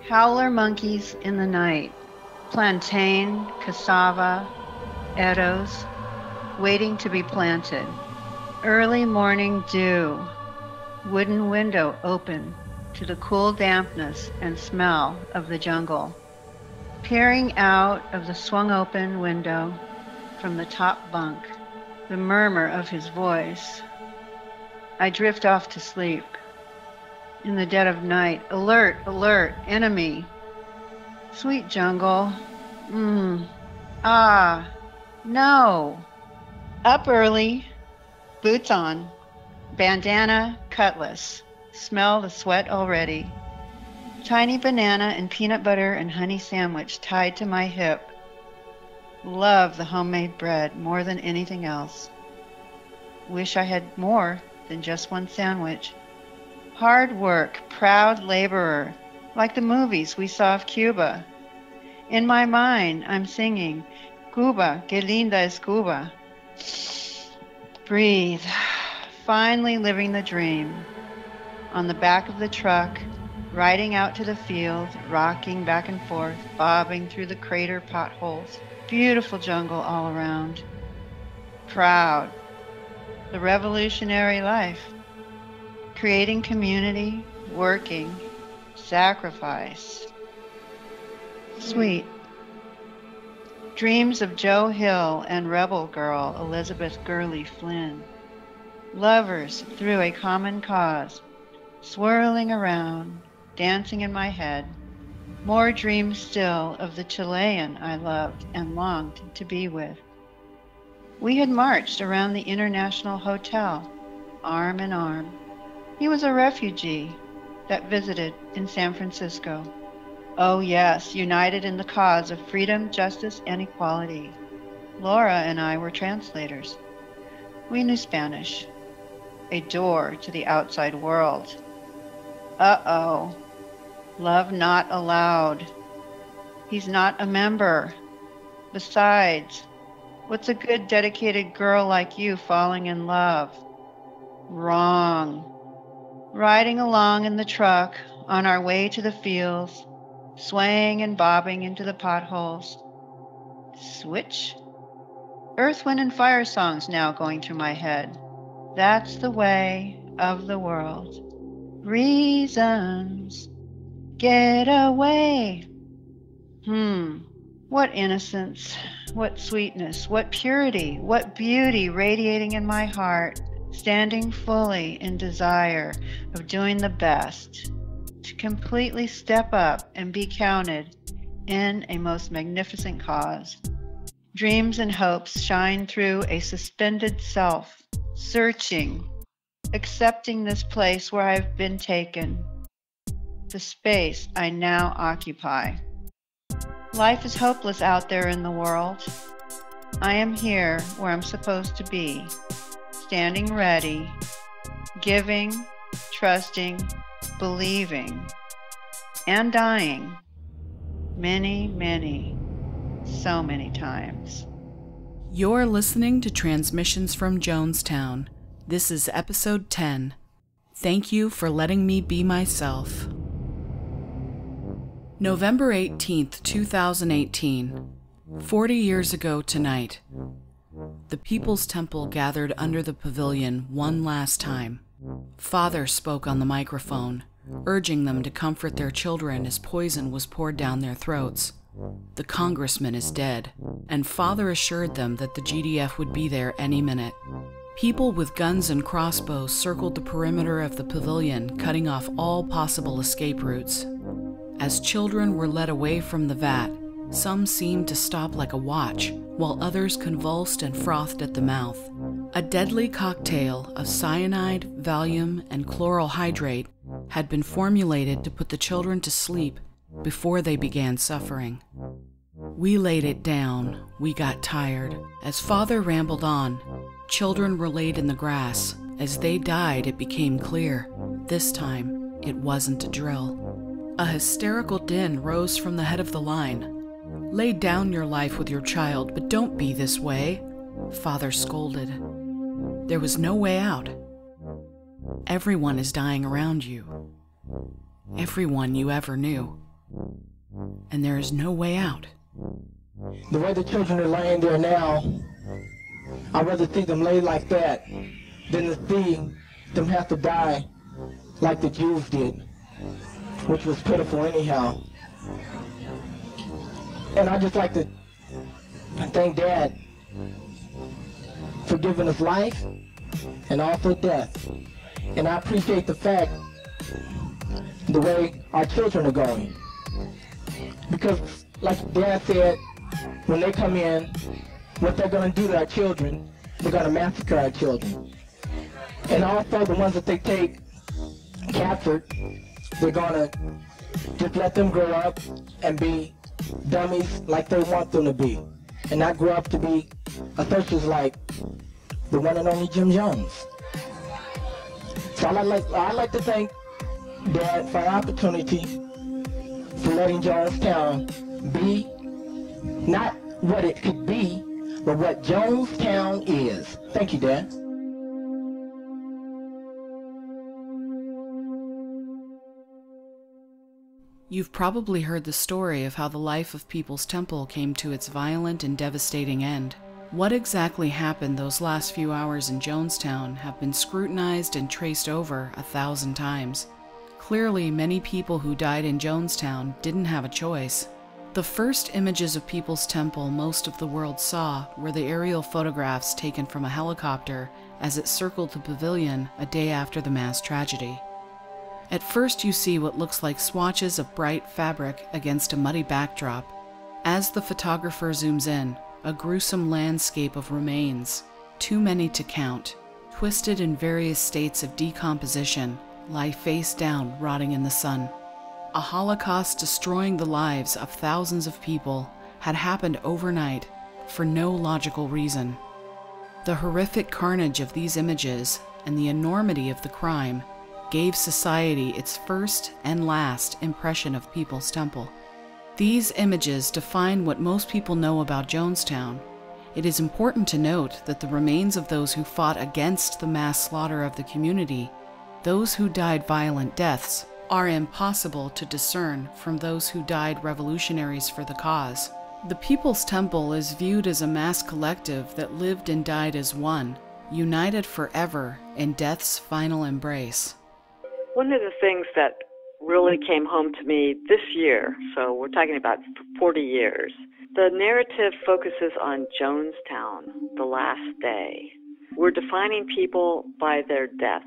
Howler monkeys in the night, plantain, cassava, eros, waiting to be planted. Early morning dew, wooden window open to the cool dampness and smell of the jungle. Peering out of the swung-open window from the top bunk, the murmur of his voice. I drift off to sleep. In the dead of night, alert, alert, enemy. Sweet jungle. No. Up early, boots on, bandana, cutlass. Smell the sweat already. Tiny banana and peanut butter and honey sandwich tied to my hip. Love the homemade bread more than anything else. Wish I had more than just one sandwich. Hard work, proud laborer, like the movies we saw of Cuba. In my mind, I'm singing, Cuba, que linda es Cuba. Breathe. Finally living the dream. On the back of the truck, riding out to the field, rocking back and forth, bobbing through the crater potholes. Beautiful jungle all around. Proud. The revolutionary life. Creating community, working, sacrifice. Sweet. Dreams of Joe Hill and rebel girl Elizabeth Gurley Flynn. Lovers through a common cause, swirling around, dancing in my head. More dreams still of the Chilean I loved and longed to be with. We had marched around the International Hotel, arm in arm. He was a refugee that visited in San Francisco. Oh yes, united in the cause of freedom, justice, and equality. Laura and I were translators. We knew Spanish. A door to the outside world. Uh-oh. Love not allowed. He's not a member. Besides, what's a good dedicated girl like you falling in love? Wrong. Riding along in the truck on our way to the fields, swaying and bobbing into the potholes. Switch. Earth, Wind, and Fire songs now going through my head. That's the way of the world. Reasons. Get away. What innocence, what sweetness, what purity, what beauty radiating in my heart, standing fully in desire of doing the best, to completely step up and be counted in a most magnificent cause. Dreams and hopes shine through a suspended self, searching, accepting this place where I've been taken, the space I now occupy. Life is hopeless out there in the world. I am here where I'm supposed to be, standing ready, giving, trusting, believing, and dying many, so many times. You're listening to Transmissions from Jonestown. This is episode 10. Thank you for letting me be myself. November 18th, 2018. 40 years ago tonight. The People's Temple gathered under the pavilion one last time. Father spoke on the microphone, urging them to comfort their children as poison was poured down their throats. The congressman is dead, and Father assured them that the GDF would be there any minute. People with guns and crossbows circled the perimeter of the pavilion, cutting off all possible escape routes. As children were led away from the vat, some seemed to stop like a watch, while others convulsed and frothed at the mouth. A deadly cocktail of cyanide, Valium, and chloral hydrate had been formulated to put the children to sleep before they began suffering. We laid it down. We got tired. As Father rambled on, children were laid in the grass. As they died, it became clear. This time, it wasn't a drill. A hysterical din rose from the head of the line. "Lay down your life with your child, but don't be this way," Father scolded. There was no way out. Everyone is dying around you. Everyone you ever knew. and there is no way out. The way the children are laying there now, I'd rather see them lay like that than to see them have to die like the Jews did, which was pitiful anyhow. And I'd just like to thank Dad for giving us life and also death. And I appreciate the fact, the way our children are going. Because, like Dad said, when they come in, what they're going to do to our children, they're going to massacre our children. And also the ones that they take captured, they're going to just let them grow up and be dummies like they want them to be. And not grow up to be associates like the one and only Jim Jones. So I'd like to thank Dad for the opportunity for letting Jonestown be not what it could be, but what Jonestown is. Thank you, Dad. You've probably heard the story of how the life of People's Temple came to its violent and devastating end. What exactly happened those last few hours in Jonestown have been scrutinized and traced over 1,000 times. Clearly, many people who died in Jonestown didn't have a choice. The first images of People's Temple most of the world saw were the aerial photographs taken from a helicopter as it circled the pavilion a day after the mass tragedy. At first you see what looks like swatches of bright fabric against a muddy backdrop. As the photographer zooms in, a gruesome landscape of remains, too many to count, twisted in various states of decomposition, lie face down, rotting in the sun. A holocaust destroying the lives of thousands of people had happened overnight for no logical reason. The horrific carnage of these images and the enormity of the crime gave society its first and last impression of People's Temple. These images define what most people know about Jonestown. It is important to note that the remains of those who fought against the mass slaughter of the community, those who died violent deaths, are impossible to discern from those who died revolutionaries for the cause. The People's Temple is viewed as a mass collective that lived and died as one, united forever in death's final embrace. One of the things that really came home to me this year, so we're talking about 40 years, the narrative focuses on Jonestown, the last day. We're defining people by their deaths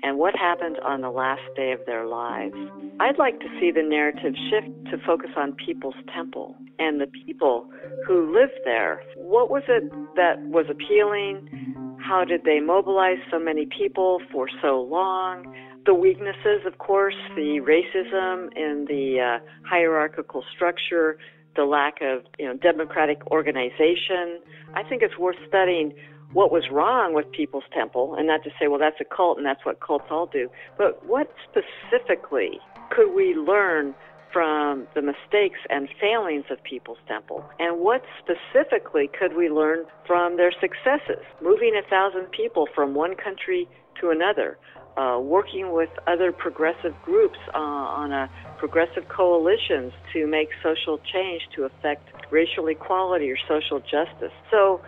and what happened on the last day of their lives. I'd like to see the narrative shift to focus on People's Temple and the people who lived there. What was it that was appealing? How did they mobilize so many people for so long? The weaknesses, of course, the racism in the hierarchical structure, the lack of democratic organization. I think it's worth studying what was wrong with People's Temple, and not to say, well, that's a cult and that's what cults all do, but what specifically could we learn from the mistakes and failings of People's Temple? And what specifically could we learn from their successes? Moving 1,000 people from one country to another, working with other progressive groups on progressive coalitions to make social change to affect racial equality or social justice. So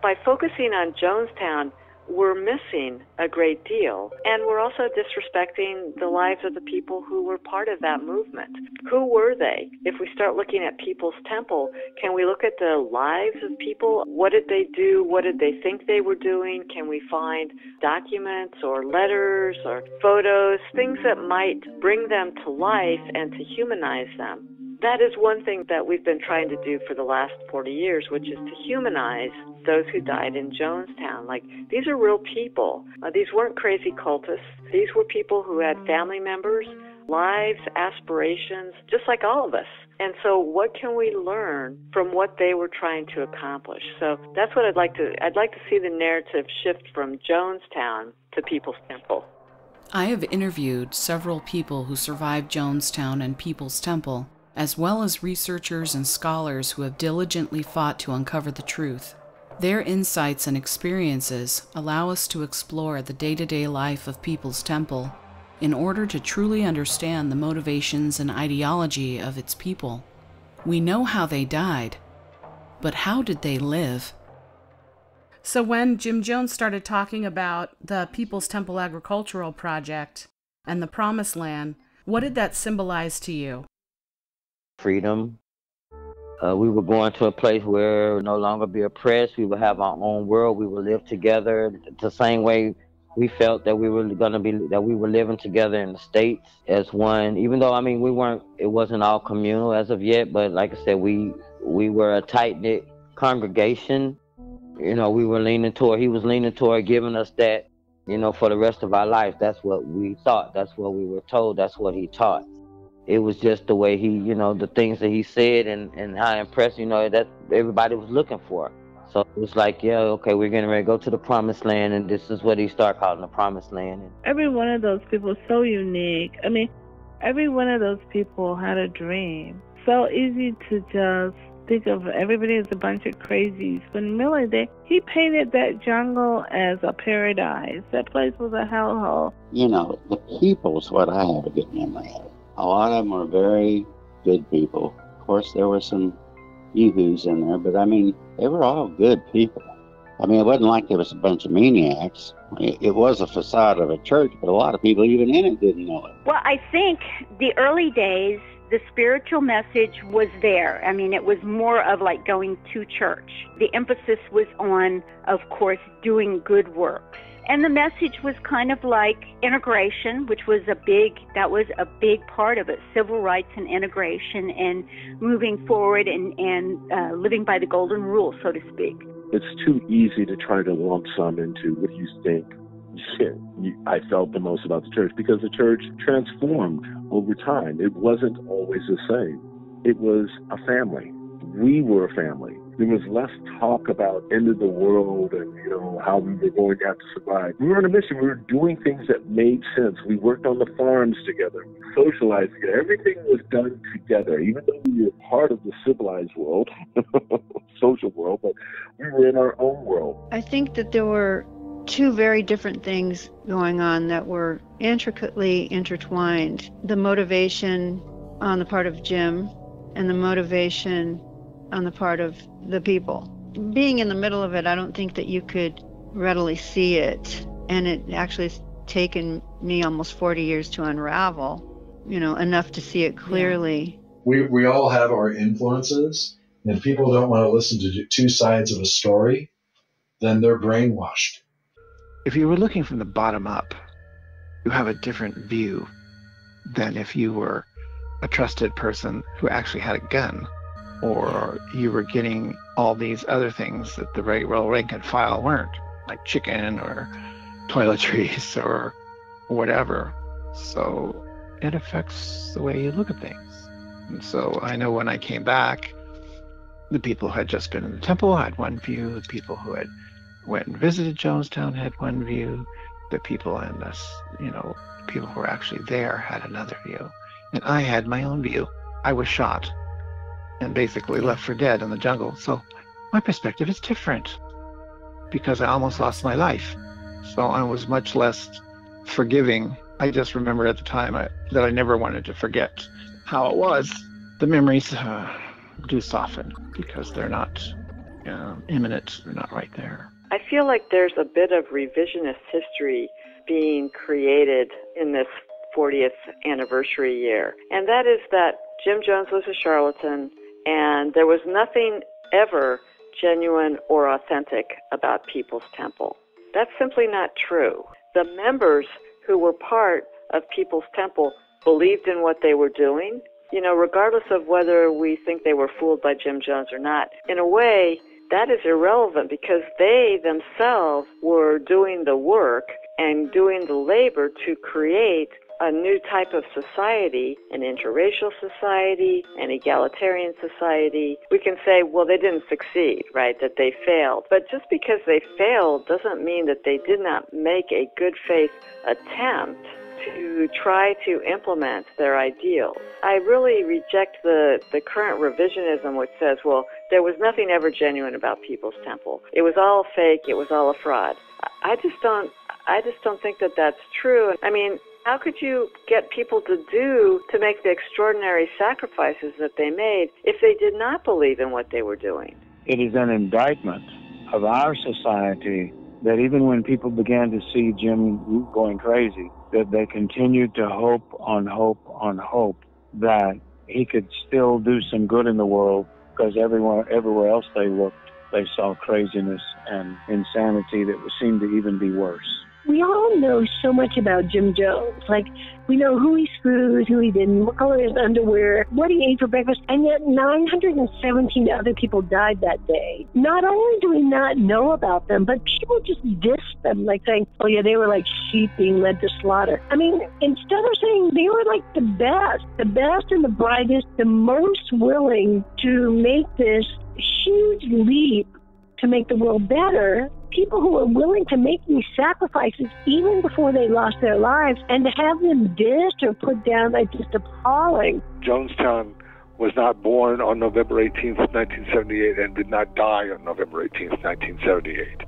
by focusing on Jonestown, we're missing a great deal, and we're also disrespecting the lives of the people who were part of that movement. Who were they? If we start looking at People's Temple, can we look at the lives of people? What did they do? What did they think they were doing? Can we find documents or letters or photos, things that might bring them to life and to humanize them? That is one thing that we've been trying to do for the last 40 years, which is to humanize those who died in Jonestown. Like, these are real people. These weren't crazy cultists. These were people who had family members, lives, aspirations, just like all of us. And so what can we learn from what they were trying to accomplish? So that's what I'd like to see the narrative shift from Jonestown to People's Temple. I have interviewed several people who survived Jonestown and People's Temple, as well as researchers and scholars who have diligently fought to uncover the truth. Their insights and experiences allow us to explore the day-to-day life of People's Temple in order to truly understand the motivations and ideology of its people. We know how they died, but how did they live? So when Jim Jones started talking about the People's Temple Agricultural Project and the Promised Land, what did that symbolize to you? Freedom. We were going to a place where we would no longer be oppressed. We would have our own world. We would live together the same way we felt that we were living together in the States as one. Even though, it wasn't all communal as of yet, but like I said, we were a tight-knit congregation. He was leaning toward giving us that, for the rest of our life. That's what we thought. That's what we were told. That's what he taught. It was just the way he, the things that he said and how impressed, that everybody was looking for. So it was like, yeah, okay, we're getting ready to go to the Promised Land, and this is what he started calling the Promised Land. Every one of those people is so unique. Every one of those people had a dream. So easy to just think of everybody as a bunch of crazies, when really he painted that jungle as a paradise. That place was a hellhole. The people's what I have a good memory of. A lot of them were very good people. Of course, there were some yoo-hoos in there, but they were all good people. It wasn't like there was a bunch of maniacs. It was a facade of a church, but a lot of people even in it didn't know it. Well, I think the early days, the spiritual message was there. It was more of like going to church. The emphasis was on, of course, doing good works. And the message was kind of like integration, which was a big part of it, civil rights and integration and moving forward and living by the golden rule, so to speak. It's too easy to try to lump sum into what you think. I felt the most about the church because the church transformed over time. It wasn't always the same. It was a family. We were a family. There was less talk about end of the world and, how we were going to have to survive. We were on a mission. We were doing things that made sense. We worked on the farms together. We socialized together. Everything was done together, even though we were part of the civilized world, social world, but we were in our own world. I think that there were two very different things going on that were intricately intertwined. The motivation on the part of Jim and the motivation on the part of the people. Being in the middle of it, I don't think that you could readily see it. And it actually has taken me almost 40 years to unravel, enough to see it clearly. We all have our influences, and if people don't want to listen to two sides of a story, then they're brainwashed. If you were looking from the bottom up, you have a different view than if you were a trusted person who actually had a gun, or you were getting all these other things that the regular rank and file weren't, like chicken or toiletries or whatever. So it affects the way you look at things. And so I know when I came back, the people who had just been in the temple had one view, the people who had went and visited Jonestown had one view, the people in this, people who were actually there had another view. And I had my own view. I was shot and basically left for dead in the jungle. So my perspective is different because I almost lost my life. So I was much less forgiving. I just remember at the time that I never wanted to forget how it was. The memories do soften because they're not imminent, they're not right there. I feel like there's a bit of revisionist history being created in this 40th anniversary year. And that is that Jim Jones was a charlatan, and there was nothing ever genuine or authentic about People's Temple. That's simply not true. The members who were part of People's Temple believed in what they were doing, regardless of whether we think they were fooled by Jim Jones or not. In a way, that is irrelevant because they themselves were doing the work and doing the labor to create a new type of society, an interracial society, an egalitarian society. We can say, well, they didn't succeed, right, that they failed. But just because they failed doesn't mean that they did not make a good faith attempt to try to implement their ideals. I really reject the current revisionism which says, well, there was nothing ever genuine about People's Temple. It was all fake, it was all a fraud. I just don't think that that's true. I mean, How could you get people to make the extraordinary sacrifices that they made if they did not believe in what they were doing? It is an indictment of our society that even when people began to see Jim going crazy, that they continued to hope on hope that he could still do some good in the world, because everywhere else they looked, they saw craziness and insanity that seemed to even be worse. We all know so much about Jim Jones. Like, we know who he screwed, who he didn't, what color his underwear, what he ate for breakfast, and yet 917 other people died that day. Not only do we not know about them, but people just diss them, like saying, oh yeah, they were like sheep being led to slaughter. I mean, instead of saying they were like the best and the brightest, the most willing to make this huge leap to make the world better, people who were willing to make these sacrifices even before they lost their lives, and to have them dissed or put down like just appalling. Jonestown was not born on November 18th, 1978, and did not die on November 18th, 1978.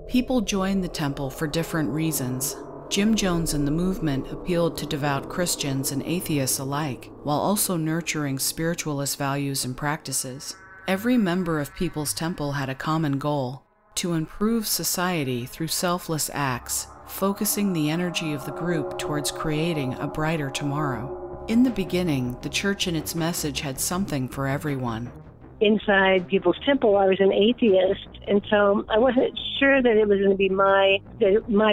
People joined the temple for different reasons. Jim Jones and the movement appealed to devout Christians and atheists alike, while also nurturing spiritualist values and practices. Every member of People's Temple had a common goal: to improve society through selfless acts, focusing the energy of the group towards creating a brighter tomorrow. In the beginning, the church and its message had something for everyone. Inside People's Temple, I was an atheist, and so I wasn't sure that it was going to be my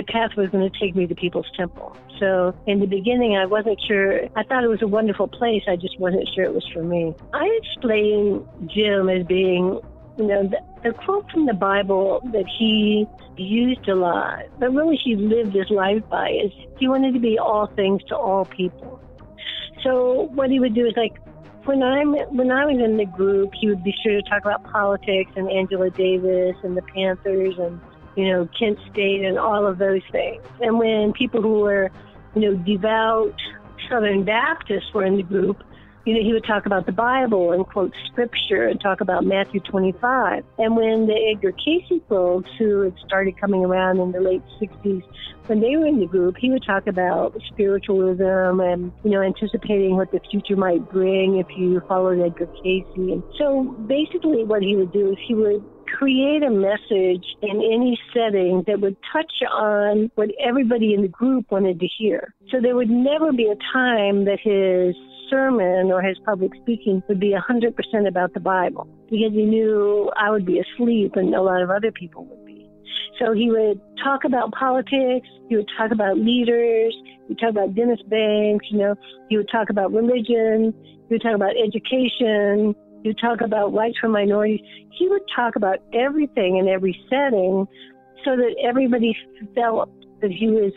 path was going to take me to People's Temple. So in the beginning, I wasn't sure. I thought it was a wonderful place. I just wasn't sure it was for me. I explained Jim as being, the quote from the Bible that he used a lot, but really he lived his life by, is he wanted to be all things to all people. So what he would do is, like, when I was in the group, he would be sure to talk about politics and Angela Davis and the Panthers and, Kent State and all of those things. And when people who were, devout Southern Baptists were in the group, he would talk about the Bible and quote scripture and talk about Matthew 25. And when the Edgar Cayce folks, who had started coming around in the late 60s, when they were in the group, he would talk about spiritualism and, anticipating what the future might bring if you followed Edgar Cayce. And so basically what he would do is he would create a message in any setting that would touch on what everybody in the group wanted to hear. So there would never be a time that his sermon or his public speaking would be 100% about the Bible, because he knew I would be asleep and a lot of other people would be. So he would talk about politics, he would talk about leaders, he would talk about Dennis Banks, he would talk about religion, he would talk about education, he would talk about rights for minorities. He would talk about everything in every setting so that everybody felt that he was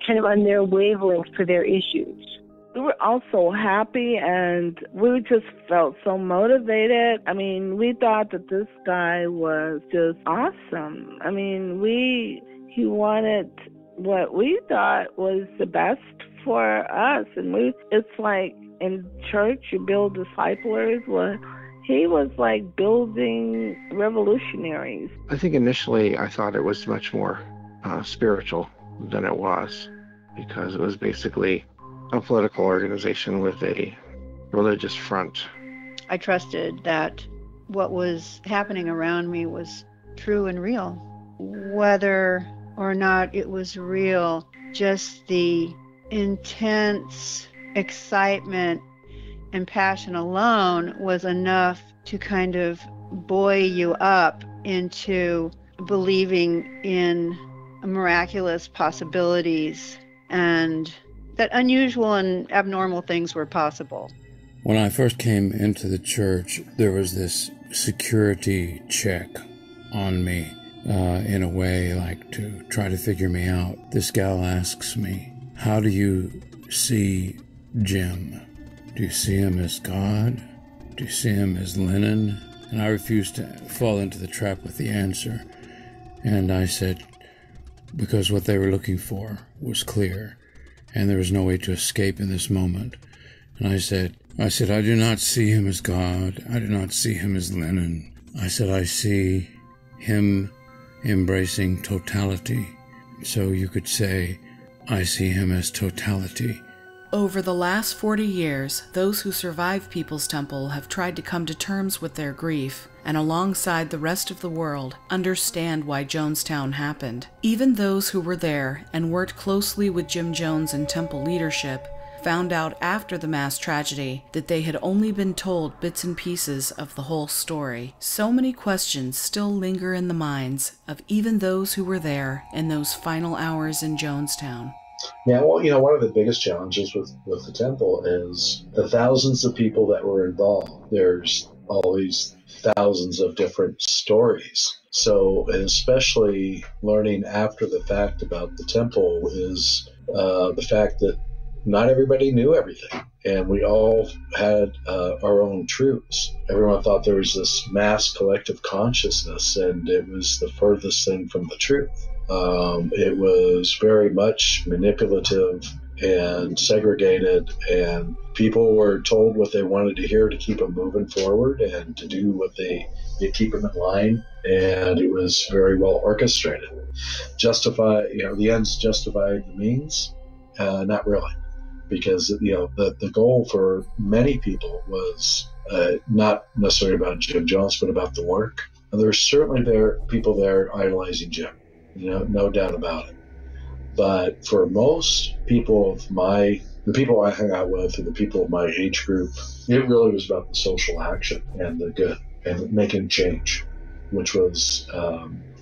kind of on their wavelength for their issues. We were all so happy, and we just felt so motivated. I mean, we thought that this guy was just awesome. I mean, he wanted what we thought was the best for us. And it's like in church, you build disciplers. Well, he was like building revolutionaries. I think initially I thought it was much more spiritual than it was, because it was basically a political organization with a religious front. I trusted that what was happening around me was true and real. Whether or not it was real, just the intense excitement and passion alone was enough to kind of buoy you up into believing in miraculous possibilities and that unusual and abnormal things were possible. When I first came into the church, there was this security check on me, in a way, like to try to figure me out. This gal asks me, how do you see Jim? Do you see him as God? Do you see him as Lenin? And I refused to fall into the trap with the answer. And I said, because what they were looking for was clear, and there was no way to escape in this moment. And I said, I do not see him as God. I do not see him as Lenin. I said, I see him embracing totality. So you could say I see him as totality. Over the last 40 years, those who survived People's Temple have tried to come to terms with their grief and, alongside the rest of the world, understand why Jonestown happened. Even those who were there and worked closely with Jim Jones and Temple leadership found out after the mass tragedy that they had only been told bits and pieces of the whole story. So many questions still linger in the minds of even those who were there in those final hours in Jonestown. Yeah, well, one of the biggest challenges with the temple is the thousands of people that were involved. There's all these thousands of different stories. So, and especially learning after the fact about the temple is the fact that not everybody knew everything, and we all had our own truths. Everyone thought there was this mass collective consciousness, and it was the furthest thing from the truth. It was very much manipulative and segregated, and people were told what they wanted to hear to keep them moving forward and to do what they keep them in line. And it was very well orchestrated. The ends justified the means? Not really, because the goal for many people was not necessarily about Jim Jones, but about the work. And there's certainly people there idolizing Jim. No doubt about it. But for most people the people I hang out with and the people of my age group, it really was about the social action and the good and making change, which was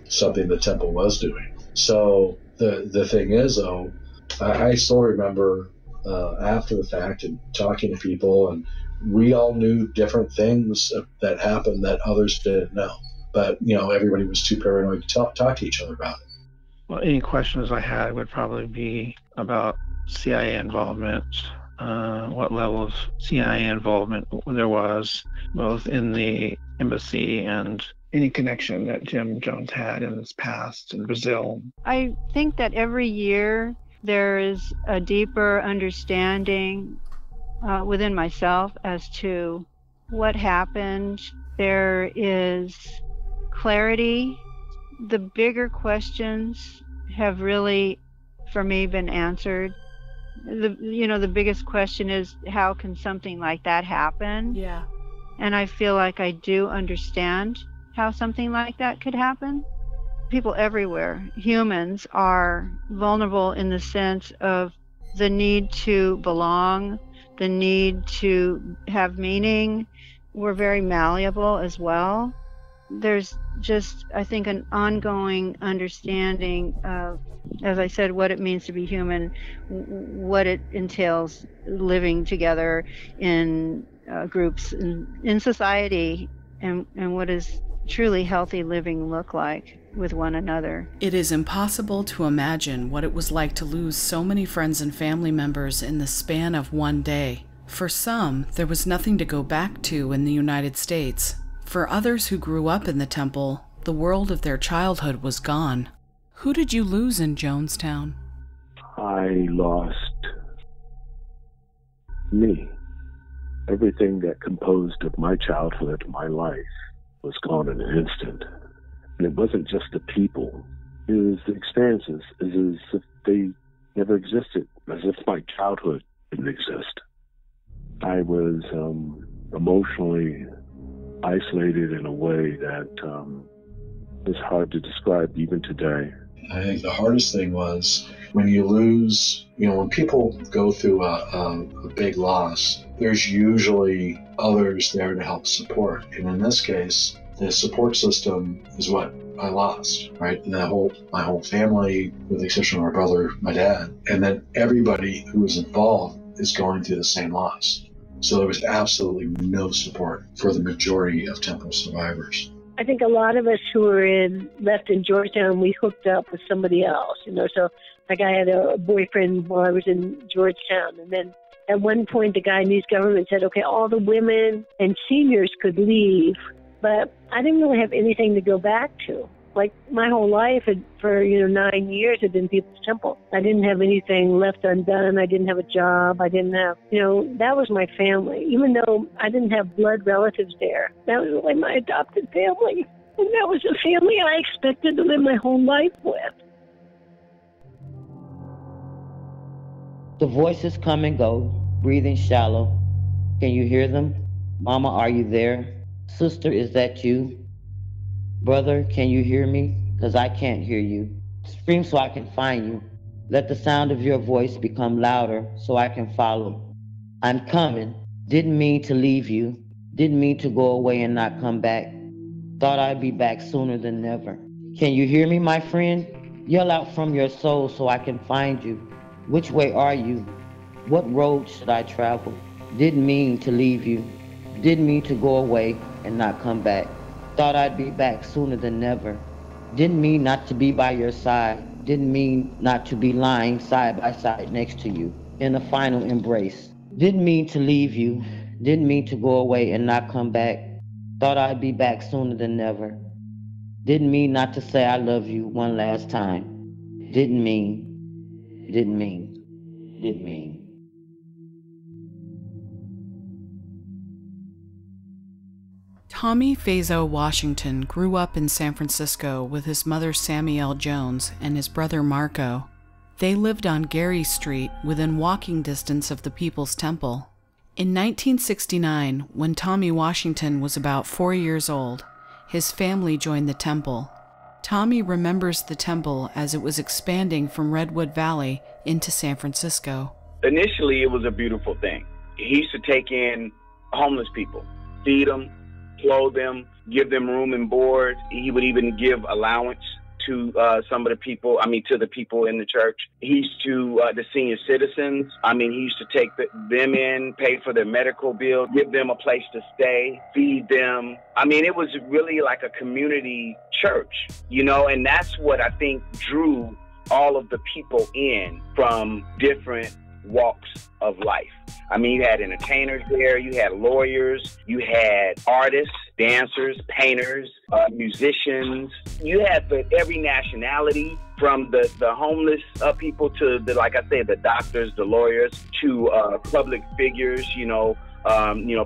something the temple was doing. So the thing is, though, I still remember after the fact and talking to people, and we all knew different things that happened that others didn't know. But, everybody was too paranoid to talk to each other about it. Well, any questions I had would probably be about CIA involvement, what level of CIA involvement there was, both in the embassy and any connection that Jim Jones had in his past in Brazil. I think that every year there is a deeper understanding within myself as to what happened. There is clarity. The bigger questions have really, for me, been answered. The biggest question is, how can something like that happen? Yeah. And I feel like I do understand how something like that could happen. People everywhere, humans, are vulnerable in the sense of the need to belong, the need to have meaning. We're very malleable as well. There's just, I think, an ongoing understanding of, as I said, what it means to be human, what it entails living together in groups in society, and what does truly healthy living look like with one another. It is impossible to imagine what it was like to lose so many friends and family members in the span of one day. For some, there was nothing to go back to in the United States. For others who grew up in the temple, the world of their childhood was gone. Who did you lose in Jonestown? I lost me. Everything that composed of my childhood, my life, was gone in an instant. And it wasn't just the people. It was the experiences, as if they never existed, as if my childhood didn't exist. I was emotionally isolated in a way that is hard to describe even today. I think the hardest thing was when you lose, when people go through a big loss, there's usually others there to help support. And in this case, the support system is what I lost, right? And my whole family, with the exception of my brother, my dad, and then everybody who was involved is going through the same loss. So there was absolutely no support for the majority of temple survivors. I think a lot of us who were left in Georgetown, we hooked up with somebody else, So like I had a boyfriend while I was in Georgetown, and then at one point the Guyanese government said, okay, all the women and seniors could leave, but I didn't really have anything to go back to. Like my whole life for 9 years had been People's Temple. I didn't have anything left undone. I didn't have a job. I didn't have, that was my family. Even though I didn't have blood relatives there, that was like my adopted family. And that was the family I expected to live my whole life with. The voices come and go, breathing shallow. Can you hear them? Mama, are you there? Sister, is that you? Brother, can you hear me? 'Cause I can't hear you. Scream so I can find you. Let the sound of your voice become louder so I can follow. I'm coming. Didn't mean to leave you. Didn't mean to go away and not come back. Thought I'd be back sooner than never. Can you hear me, my friend? Yell out from your soul so I can find you. Which way are you? What road should I travel? Didn't mean to leave you. Didn't mean to go away and not come back. Thought I'd be back sooner than never. Didn't mean not to be by your side. Didn't mean not to be lying side by side next to you in a final embrace. Didn't mean to leave you. Didn't mean to go away and not come back. Thought I'd be back sooner than never. Didn't mean not to say I love you one last time. Didn't mean. Tommy Fazo Washington grew up in San Francisco with his mother Sammy L. Jones and his brother Marco. They lived on Gary Street within walking distance of the People's Temple. In 1969, when Tommy Washington was about 4 years old, his family joined the temple. Tommy remembers the temple as it was expanding from Redwood Valley into San Francisco. Initially, it was a beautiful thing. He used to take in homeless people, feed them, clothe them, give them room and board. He would even give allowance to some of the people, to the people in the church. He used to, the senior citizens, he used to take them in, pay for their medical bill, give them a place to stay, feed them. It was really like a community church, and that's what I think drew all of the people in from different walks of life. You had entertainers there, you had lawyers, you had artists, dancers, painters, musicians. You had every nationality, from the homeless people to the doctors, the lawyers, to public figures,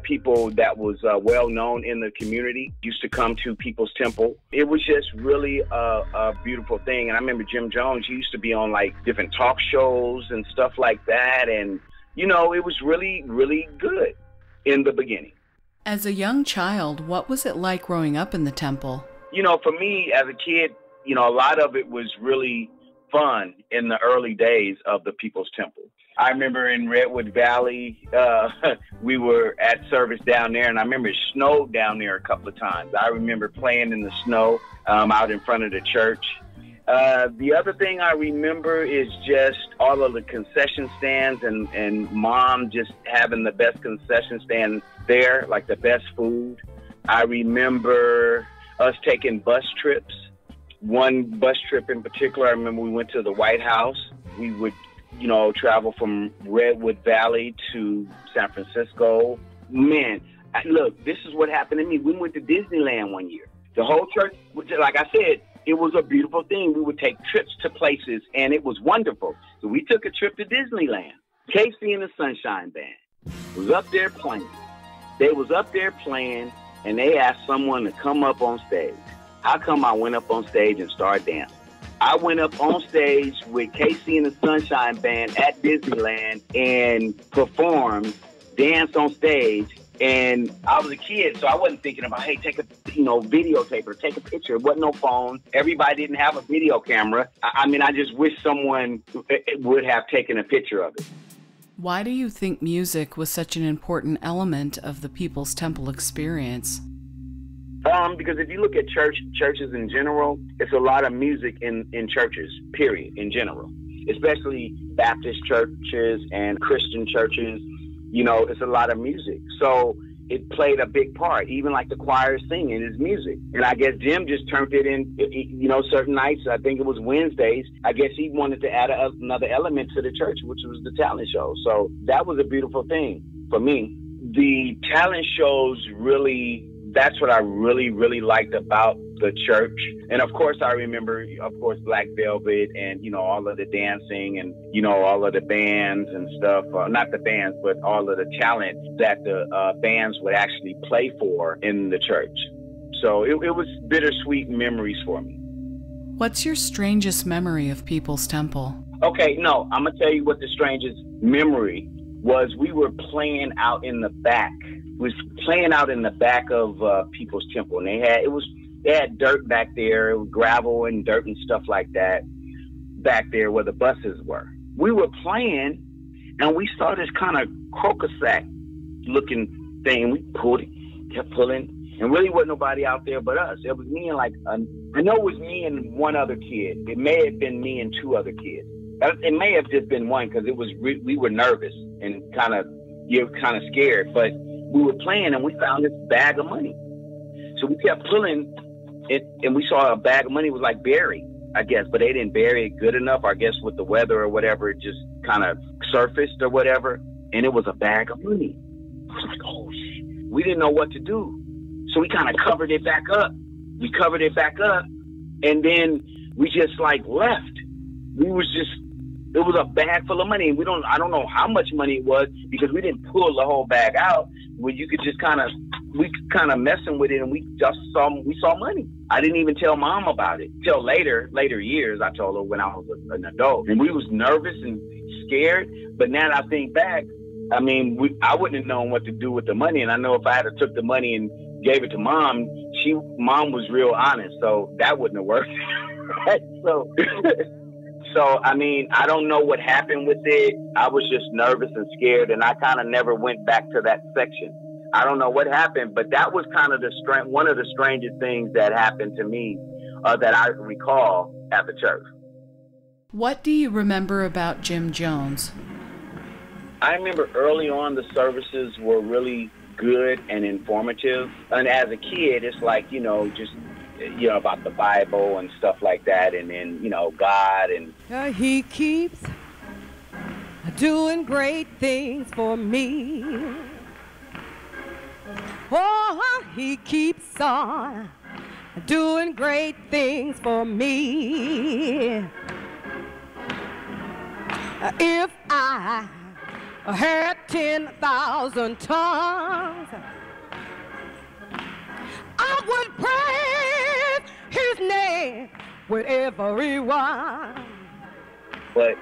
people that was well known in the community used to come to People's Temple. It was just really a beautiful thing. And I remember Jim Jones, he used to be on different talk shows and stuff like that. And, it was really, really good in the beginning. As a young child, what was it like growing up in the temple? For me as a kid, a lot of it was really fun in the early days of the People's Temple. I remember in Redwood Valley, we were at service down there, and I remember it snowed down there a couple of times. I remember playing in the snow out in front of the church. The other thing I remember is just all of the concession stands and Mom just having the best concession stand there, like the best food. I remember us taking bus trips. One bus trip in particular, I remember we went to the White House. We would travel from Redwood Valley to San Francisco. Man, look, this is what happened to me. We went to Disneyland one year. The whole church, like I said, it was a beautiful thing. We would take trips to places, and it was wonderful. So we took a trip to Disneyland. Casey and the Sunshine Band was up there playing. They was up there playing, and they asked someone to come up on stage. How come I went up on stage and started dancing? I went up on stage with Casey and the Sunshine Band at Disneyland and performed, danced on stage. And I was a kid, so I wasn't thinking about, hey, take a videotape or take a picture. It wasn't no phone. Everybody didn't have a video camera. I just wish someone would have taken a picture of it. Why do you think music was such an important element of the People's Temple experience? Because if you look at churches in general, it's a lot of music in churches, period, in general. Especially Baptist churches and Christian churches, it's a lot of music. So it played a big part. Even like the choir singing is music. And I guess Jim just turned it in, certain nights, I think it was Wednesdays, I guess he wanted to add another element to the church, which was the talent show. So that was a beautiful thing for me. The talent shows really, that's what I really, really liked about the church. And of course, I remember, Black Velvet and, all of the dancing and, all of the bands and stuff. Not the bands, but all of the talent that the bands would actually play for in the church. So it was bittersweet memories for me. What's your strangest memory of People's Temple? Okay, no, I'm gonna tell you what the strangest memory was. We were playing out in the back. We was playing out in the back of People's Temple, and they had dirt back there, gravel and dirt and stuff like that back there where the buses were. We were playing, and we saw this kind of crocus sack looking thing. We pulled it, kept pulling, and really wasn't nobody out there but us. It was me and I know it was me and one other kid. It may have been me and two other kids. It may have just been one, because we were nervous and kind of scared. But we were playing, and we found this bag of money. So we kept pulling it, and we saw a bag of money was like buried, I guess, but they didn't bury it good enough. I guess with the weather or whatever, it just kind of surfaced or whatever, and it was a bag of money. I was like, oh shit. We didn't know what to do, so we kind of covered it back up. We covered it back up, and then we just left. It was a bag full of money. I don't know how much money it was, because we didn't pull the whole bag out. Where you could just we kind of messing with it, and we saw money. I didn't even tell Mom about it till later years. I told her when I was an adult, and we was nervous and scared. But now that I think back, I mean, I wouldn't have known what to do with the money. And I know if I had took the money and gave it to Mom, Mom was real honest, so that wouldn't have worked. So, I mean, I don't know what happened with it. I was just nervous and scared, and I kind of never went back to that section. I don't know what happened, but that was kind of one of the strangest things that happened to me that I recall at the church. What do you remember about Jim Jones? I remember early on the services were really good and informative. And as a kid, it's like, just about the Bible and stuff like that, and then, God and... He keeps doing great things for me. Oh, he keeps on doing great things for me. If I had 10,000 tongues, I would praise his name with everyone. But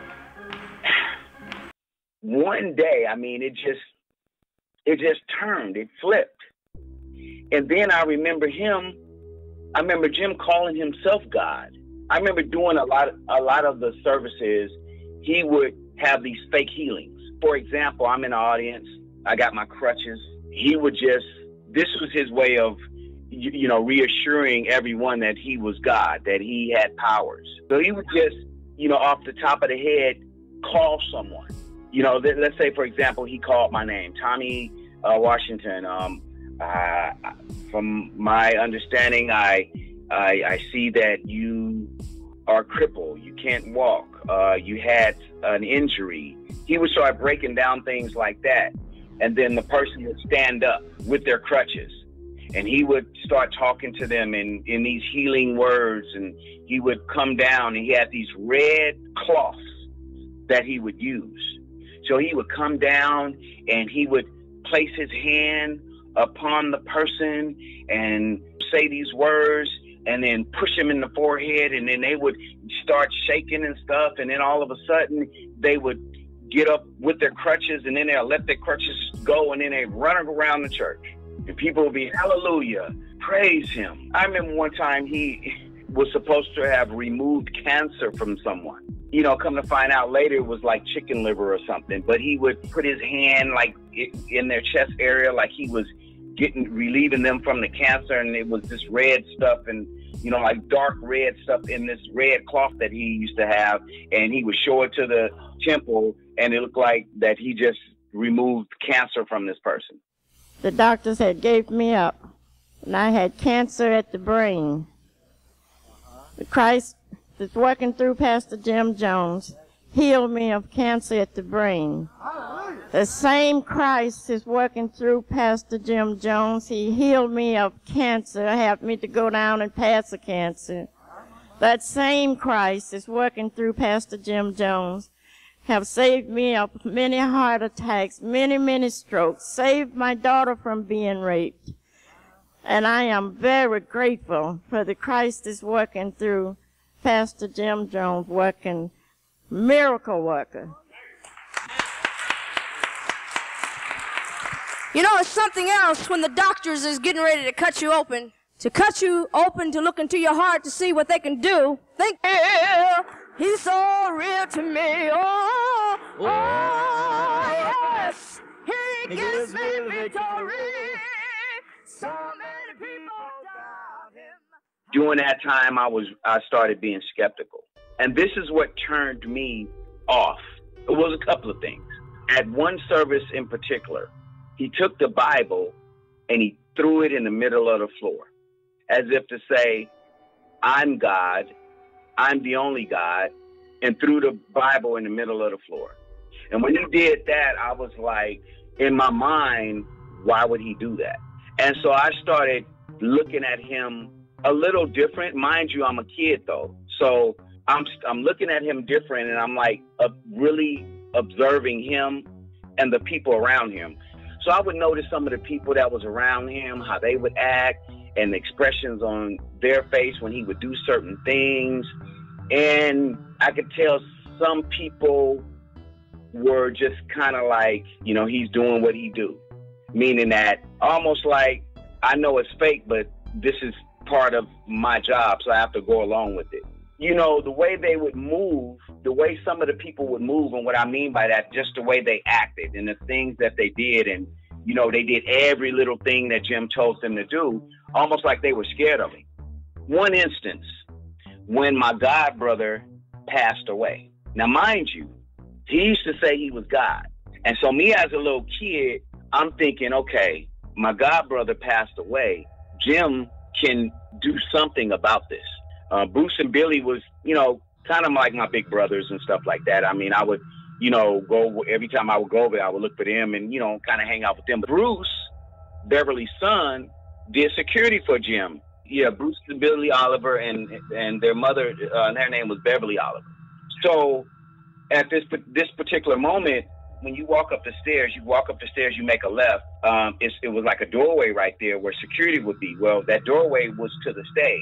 one day, I mean, it just turned, it flipped. And then I remember Jim calling himself God. I remember doing a lot of the services, he would have these fake healings. For example, I'm in the audience, I got my crutches. This was his way of reassuring everyone that he was God, that he had powers. So he would just, off the top of the head, call someone. Let's say, for example, he called my name, Tommy Washington. From my understanding, I see that you are crippled. You can't walk. You had an injury. He would start breaking down things like that. And then the person would stand up with their crutches. And he would start talking to them in these healing words, and he would come down, and he had these red cloths that he would use. So he would come down, and he would place his hand upon the person and say these words, and then push him in the forehead, and then they would start shaking and stuff, and then all of a sudden they would get up with their crutches, and then they'll let their crutches go, and then they run around the church. And people would be, hallelujah, praise him. I remember one time he was supposed to have removed cancer from someone. Come to find out later it was like chicken liver or something. But he would put his hand in their chest area, like he was relieving them from the cancer. And it was this red stuff and, dark red stuff in this red cloth that he used to have. And he would show it to the temple, and it looked like that he just removed cancer from this person. The doctors had gave me up, and I had cancer at the brain. The Christ that's working through Pastor Jim Jones healed me of cancer at the brain. The same Christ is working through Pastor Jim Jones. He healed me of cancer, helped me to go down and pass the cancer. That same Christ is working through Pastor Jim Jones. Have saved me of many heart attacks, many strokes, saved my daughter from being raped. And I am very grateful for the Christ is working through Pastor Jim Jones, working miracle worker. You know, it's something else when the doctors is getting ready to cut you open. To cut you open, to look into your heart to see what they can do. Think, yeah, he's so real to me. Oh, yes, he gives me victory. So many people doubt him. During that time, I started being skeptical. And this is what turned me off. It was a couple of things. At one service in particular, he took the Bible and he threw it in the middle of the floor, as if to say, I'm God, I'm the only God, and threw the Bible in the middle of the floor. And when he did that, I was like, in my mind, why would he do that? And so I started looking at him a little different. Mind you, I'm a kid though. So I'm looking at him different, and I'm like really observing him and the people around him. So I would notice some of the people that was around him, how they would act, and the expressions on their face when he would do certain things. And I could tell some people were just kind of like, you know, he's doing what he do. Meaning that almost like, I know it's fake, but this is part of my job, so I have to go along with it. You know, the way they would move, the way some of the people would move, and what I mean by that, just the way they acted and the things that they did. And, you know, they did every little thing that Jim told them to do, almost like they were scared of me. One instance, when my god brother passed away. Now, mind you, he used to say he was God. And so me as a little kid, I'm thinking, okay, my god brother passed away. Jim can do something about this. Bruce and Billy was, you know, kind of like my big brothers and stuff like that. I mean, I would, you know, go every time I would go over there, I would look for them and, you know, kind of hang out with them. But Bruce, Beverly's son, did security for Jim. Yeah, Bruce and Billy Oliver and their mother, their name was Beverly Oliver. So at this particular moment, when you walk up the stairs, you make a left. It was like a doorway right there where security would be. Well, that doorway was to the stage,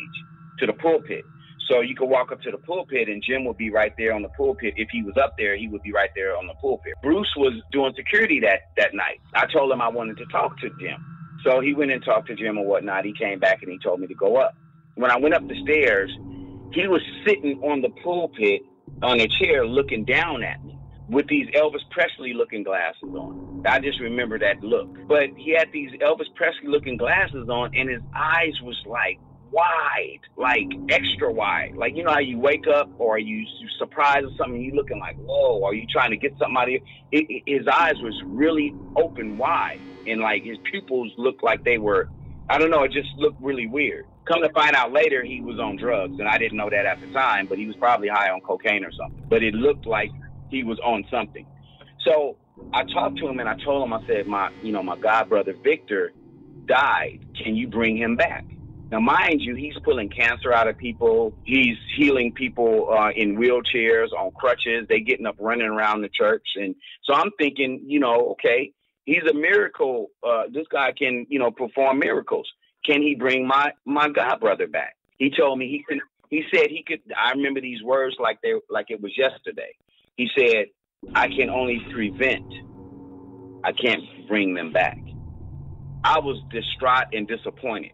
to the pulpit. So you could walk up to the pulpit and Jim would be right there on the pulpit. If he was up there, he would be right there on the pulpit. Bruce was doing security that night. I told him I wanted to talk to Jim. So he went and talked to Jim and whatnot. He came back and he told me to go up. When I went up the stairs, he was sitting on the pulpit on a chair looking down at me with these Elvis Presley looking glasses on. I just remember that look. But he had these Elvis Presley looking glasses on and his eyes was like wide, like extra wide. Like, you know how you wake up or you surprised or something, you looking like, whoa, are you trying to get something out of you? His eyes was really open wide and like his pupils looked like they were, I don't know, it just looked really weird. Come to find out later, he was on drugs and I didn't know that at the time, but he was probably high on cocaine or something. But it looked like he was on something. So I talked to him and I told him, I said, my god brother Victor died. Can you bring him back? Now, mind you, he's pulling cancer out of people. He's healing people in wheelchairs, on crutches. They getting up running around the church. And so I'm thinking, you know, okay, he's a miracle. This guy can, you know, perform miracles. Can he bring my god brother back? He told me he could. He said he could. I remember these words like it was yesterday. He said, I can only prevent. I can't bring them back. I was distraught and disappointed.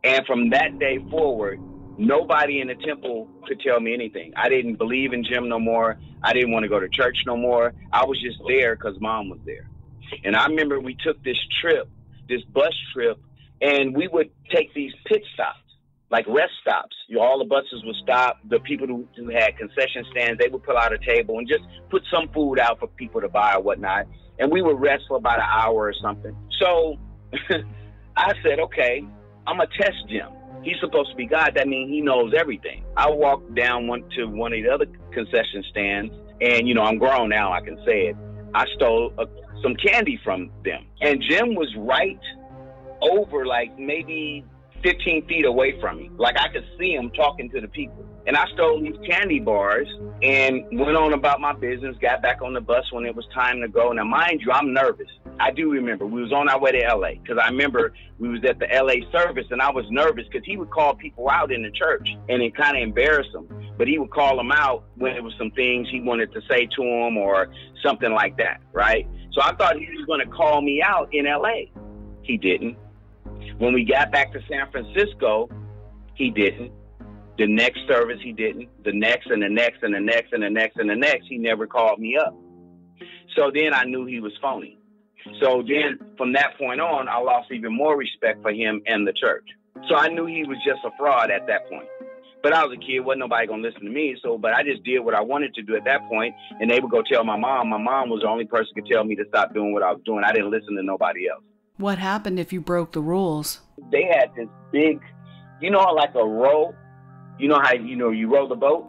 And from that day forward, nobody in the temple could tell me anything. I didn't believe in Jim no more. I didn't want to go to church no more. I was just there because Mom was there. And I remember we took this trip, this bus trip, and we would take these pit stops, like rest stops. You know, all the buses would stop. The people who had concession stands, they would pull out a table and just put some food out for people to buy or whatnot. And we would rest for about an hour or something. So I said, okay, I'm going to test Jim. He's supposed to be God. That means he knows everything. I walked down to one of the other concession stands, and, you know, I'm grown now, I can say it. I stole some candy from them. And Jim was right over, like, maybe 15 feet away from me. Like, I could see him talking to the people. And I stole these candy bars and went on about my business, got back on the bus when it was time to go. Now, mind you, I'm nervous. I do remember we was on our way to L.A. because I remember we was at the L.A. service and I was nervous because he would call people out in the church and it kind of embarrassed them. but he would call them out when there was some things he wanted to say to him or something like that, right? So I thought he was going to call me out in LA. He didn't. When we got back to San Francisco, he didn't. The next service, he didn't. The next and the next and the next and the next and the next, he never called me up. So then I knew he was phony. So then from that point on, I lost even more respect for him and the church. So I knew he was just a fraud at that point. But I was a kid, wasn't nobody going to listen to me. But I just did what I wanted to do at that point, and they would go tell my mom. My mom was the only person who could tell me to stop doing what I was doing. I didn't listen to nobody else. What happened if you broke the rules? They had this big, like a row. You know how, you row the boat?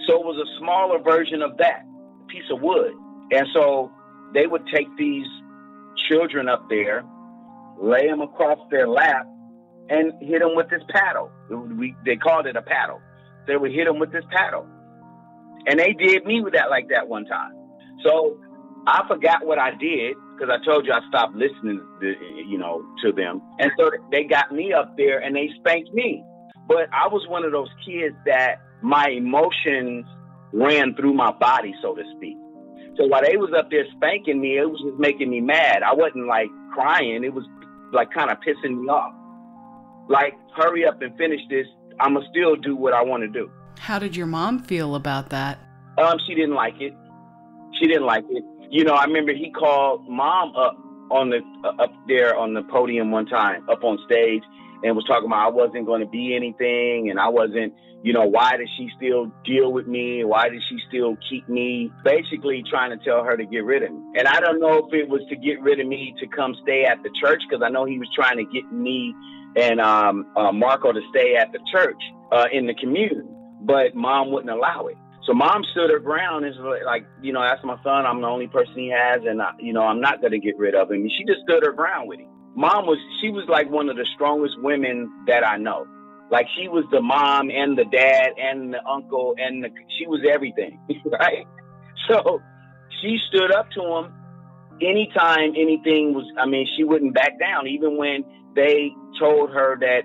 So it was a smaller version of that, a piece of wood. And so they would take these children up there, lay them across their lap, and hit them with this paddle. They called it a paddle. They would hit them with this paddle. And they did me with that like that one time. So I forgot what I did because I told you I stopped listening to them. And so they got me up there and they spanked me. But I was one of those kids that my emotions ran through my body, so to speak. So while they was up there spanking me, it was just making me mad. I wasn't like crying. It was like kind of pissing me off. Like, hurry up and finish this. I'm going to still do what I want to do. How did your mom feel about that? She didn't like it. She didn't like it. I remember he called mom up there on the podium one time, up on stage, and was talking about I wasn't going to be anything, and I wasn't, why did she still deal with me? Why did she still keep me? Basically trying to tell her to get rid of me. And I don't know if it was to get rid of me to come stay at the church, because I know he was trying to get me and Marco to stay at the church in the community, but mom wouldn't allow it. So mom stood her ground and was like, that's my son. I'm the only person he has, and I'm not going to get rid of him. And she just stood her ground with him. She was like one of the strongest women that I know. Like, she was the mom and the dad and the uncle and she was everything, right? So she stood up to him anytime anything was, she wouldn't back down. Even when they told her that,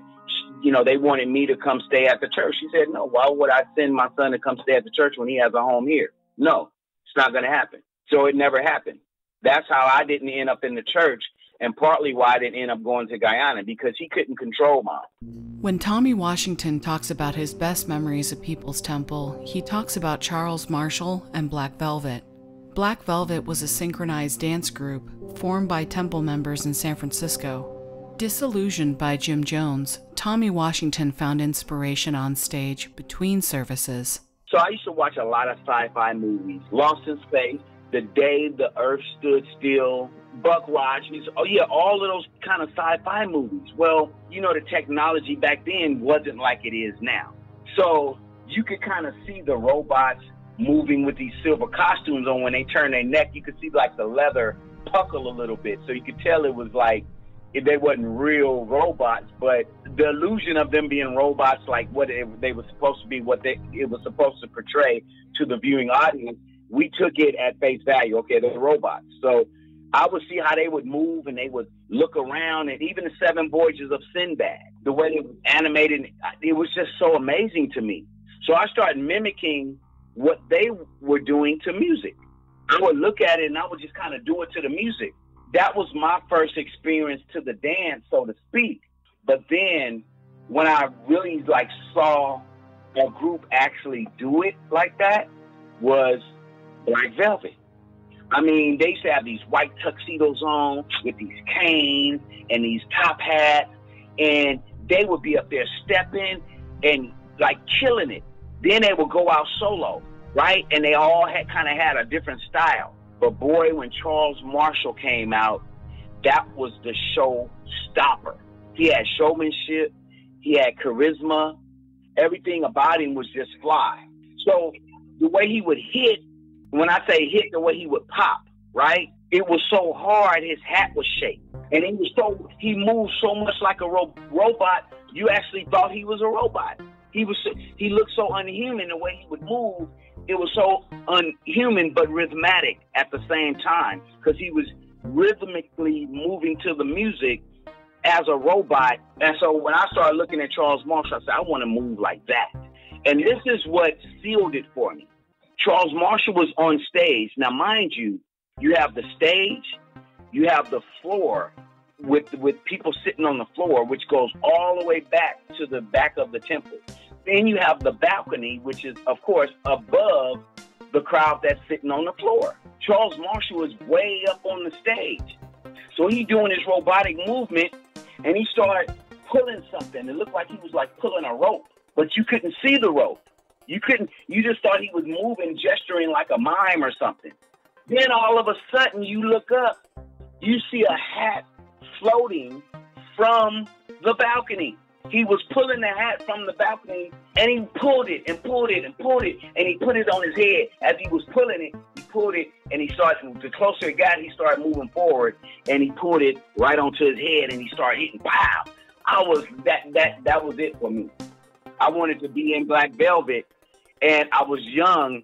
they wanted me to come stay at the church, she said, no, why would I send my son to come stay at the church when he has a home here? No, it's not going to happen. So it never happened. That's how I didn't end up in the church. And partly why I didn't end up going to Guyana, because he couldn't control mom. When Tommy Washington talks about his best memories of People's Temple, he talks about Charles Marshall and Black Velvet. Black Velvet was a synchronized dance group formed by Temple members in San Francisco. Disillusioned by Jim Jones, Tommy Washington found inspiration on stage between services. So I used to watch a lot of sci-fi movies. Lost in Space, The Day the Earth Stood Still, Buck Rogers, all of those kind of sci-fi movies. Well, the technology back then wasn't like it is now. So you could kind of see the robots moving with these silver costumes on. When they turn their neck, you could see like the leather puckle a little bit. So you could tell it was like, they wasn't real robots, but the illusion of them being robots, like what they were supposed to be, it was supposed to portray to the viewing audience, we took it at face value. Okay, they're robots. So I would see how they would move and they would look around, and even the 7 Voyages of Sinbad, the way it was animated, it was just so amazing to me. So I started mimicking what they were doing to music. I would look at it and I would just kind of do it to the music. That was my first experience to the dance, so to speak. But then when I really saw a group actually do it like that was Black Velvet. They used to have these white tuxedos on with these canes and these top hats, and they would be up there stepping and killing it. Then they would go out solo, right? And they all had a different style. But boy, when Charles Marshall came out, that was the show stopper. He had showmanship, he had charisma, everything about him was just fly. So the way he would hit, when I say hit, the way he would pop, right? It was so hard, his hat was shaped. And he moved so much like a robot, you actually thought he was a robot. He looked so unhuman the way he would move. It was so unhuman but rhythmic at the same time, because he was rhythmically moving to the music as a robot. And so when I started looking at Charles Marshall, I said, I want to move like that. And this is what sealed it for me. Charles Marshall was on stage. Now, mind you, you have the stage, you have the floor with people sitting on the floor, which goes all the way back to the back of the temple. Then you have the balcony, which is, of course, above the crowd that's sitting on the floor. Charles Marshall is way up on the stage. So he's doing his robotic movement, and he started pulling something. It looked like he was like pulling a rope, but you couldn't see the rope. You just thought he was moving, gesturing like a mime or something. Then all of a sudden you look up, you see a hat floating from the balcony. He was pulling the hat from the balcony, and he pulled it and pulled it and pulled it, and he put it on his head. As he was pulling it, he pulled it, and he started, the closer it got, he started moving forward, and he pulled it right onto his head, and he started hitting, pow! That was it for me. I wanted to be in Black Velvet, and I was young,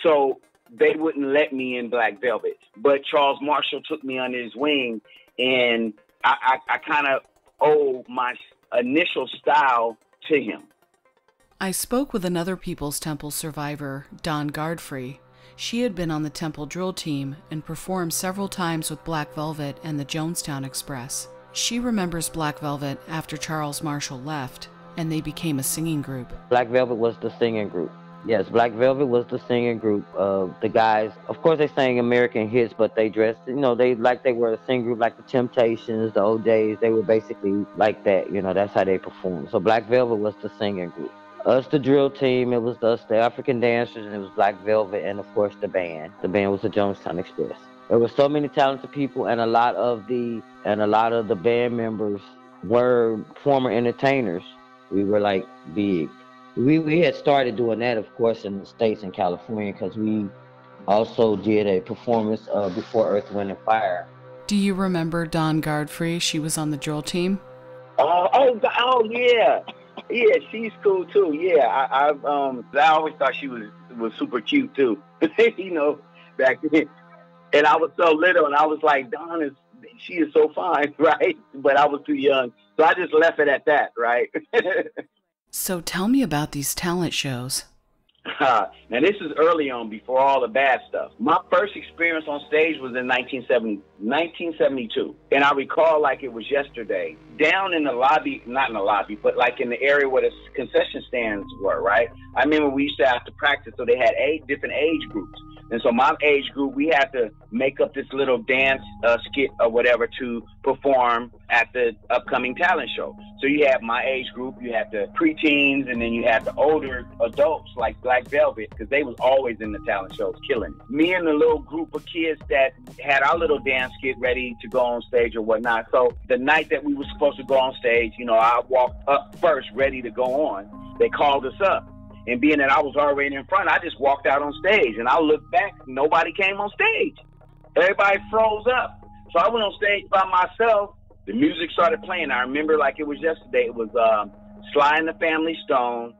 so they wouldn't let me in Black Velvet. But Charles Marshall took me under his wing, and I kind of owe my initial style to him. I spoke with another People's Temple survivor, Dawn Gardfrey. She had been on the Temple drill team and performed several times with Black Velvet and the Jonestown Express. She remembers Black Velvet after Charles Marshall left, and they became a singing group. Black Velvet was the singing group. Yes, Black Velvet was the singing group of the guys. Of course, they sang American hits, but they dressed, they were a singing group like the Temptations, the old days. They were basically like that, that's how they performed. So Black Velvet was the singing group. Us, the drill team, it was us, the African dancers, and it was Black Velvet, and of course the band. The band was the Jonestown Express. There were so many talented people, and a lot of the band members were former entertainers. We were like big. We had started doing that, of course, in the States and California, because we also did a performance before Earth, Wind, and Fire. Do you remember Dawn Gardfrey? She was on the drill team. Oh yeah. Yeah, she's cool too. Yeah, I always thought she was super cute too. Back then. And I was so little, and I was like, Dawn she is so fine, right? But I was too young, so I just left it at that, right? So tell me about these talent shows. Now, this is early on, before all the bad stuff. My first experience on stage was in 1972. And I recall like it was yesterday. Down in the lobby, not in the lobby, but like in the area where the concession stands were, right? I remember we used to have to practice, so they had 8 different age groups. And so my age group, we had to make up this little dance skit or whatever to perform at the upcoming talent show. So you had my age group, you had the preteens, and then you had the older adults like Black Velvet, because they was always in the talent shows killing it. Me and the little group of kids that had our little dance skit ready to go on stage or whatnot. So the night that we were supposed to go on stage, I walked up first ready to go on. They called us up. And being that I was already in front, I just walked out on stage. And I looked back, nobody came on stage. Everybody froze up. So I went on stage by myself. The music started playing. I remember like it was yesterday. It was Sly and the Family Stone,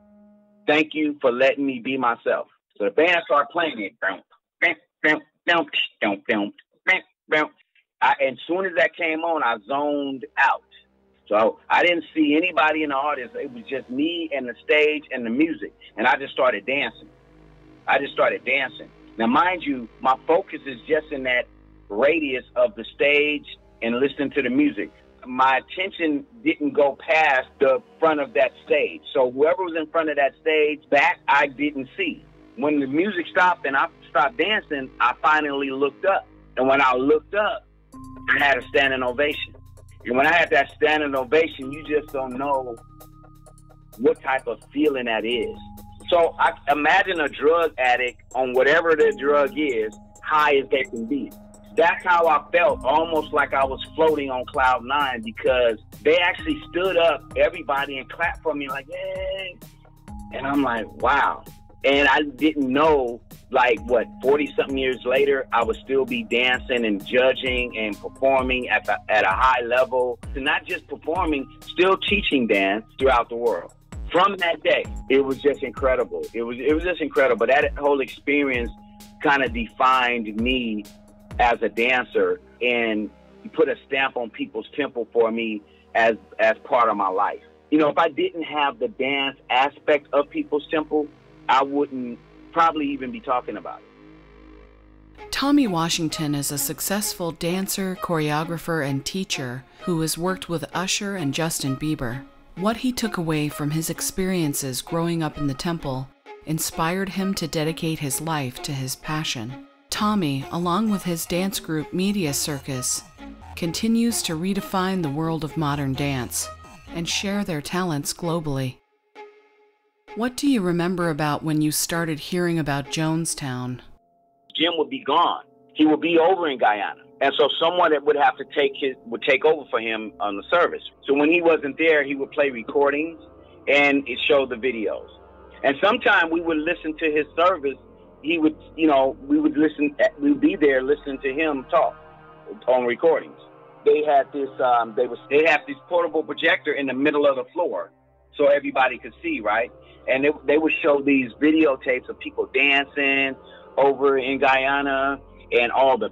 Thank You for Letting Me Be Myself. So the band started playing it. And as soon as that came on, I zoned out. So I didn't see anybody in the audience. It was just me and the stage and the music. And I just started dancing. Now, mind you, my focus is just in that radius of the stage and listening to the music. My attention didn't go past the front of that stage. So whoever was in front of that stage, back, I didn't see. When the music stopped and I stopped dancing, I finally looked up. And when I looked up, I had a standing ovation. And when I had that standing ovation, you just don't know what type of feeling that is. So I imagine a drug addict on whatever the drug is, high as they can be. That's how I felt, almost like I was floating on cloud 9, because they actually stood up, everybody, and clapped for me like, yay. And I'm like, wow. And I didn't know, 40-something years later, I would still be dancing and judging and performing at a high level. And not just performing, still teaching dance throughout the world. From that day, it was just incredible. It was just incredible. That whole experience kind of defined me as a dancer and put a stamp on People's Temple for me as part of my life. You know, if I didn't have the dance aspect of People's Temple, I wouldn't probably even be talking about it. Tommy Washington is a successful dancer, choreographer, and teacher who has worked with Usher and Justin Bieber. What he took away from his experiences growing up in the temple inspired him to dedicate his life to his passion. Tommy, along with his dance group Media Sirkus, continues to redefine the world of modern dance and share their talents globally. What do you remember about when you started hearing about Jonestown? Jim would be gone. He would be over in Guyana. And so someone that would have to take over for him on the service. So when he wasn't there, he would play recordings and it showed the videos. And sometimes we would listen to his service. He would, you know, we'd be there listening to him talk on recordings. They had this, they have this portable projector in the middle of the floor so everybody could see, right? And they would show these videotapes of people dancing over in Guyana and all the